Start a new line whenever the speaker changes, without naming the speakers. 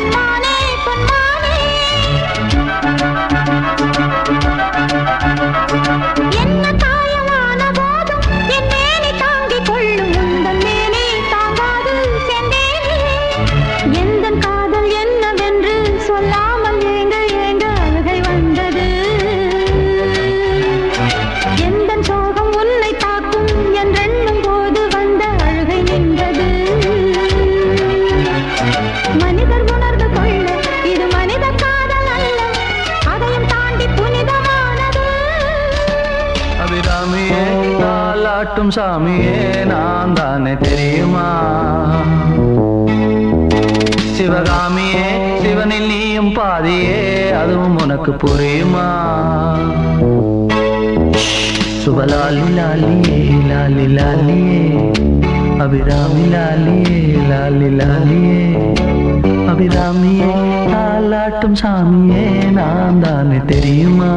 பொன்மானே பொன்மானே என்ன காயமான போதும் என் மேனி தாங்கிக் கொள்ளும் உந்தன் மேனி தாங்காது செந்தேனே எந்தன் காதல் என்னவென்று சொல்லாமல் ஏங்க ஏங்க அழுகை வந்தது எந்தன் சோகம் உன்னை தாக்கும் என்றெண்ணும் போது வந்த அழுகை நின்றது மனிதர் உணர்ந்து கொள்ள இது மனித காதல் அல்ல அதையும் தாண்டி புனிதமானது
அபிராமியே தாலாட்டும் சாமியே நான் தானே தெரியுமா சிவகாமியே சிவனில் நீயும் பாதியே அதுவும் உனக்கு புரியுமா சுபலாலி லாலியே லாலி லாலியே அபிராமி லாலியே லாலி லாலியே அபிராமியே தாலாட்டும் சாமியே நான் தானே தெரியுமா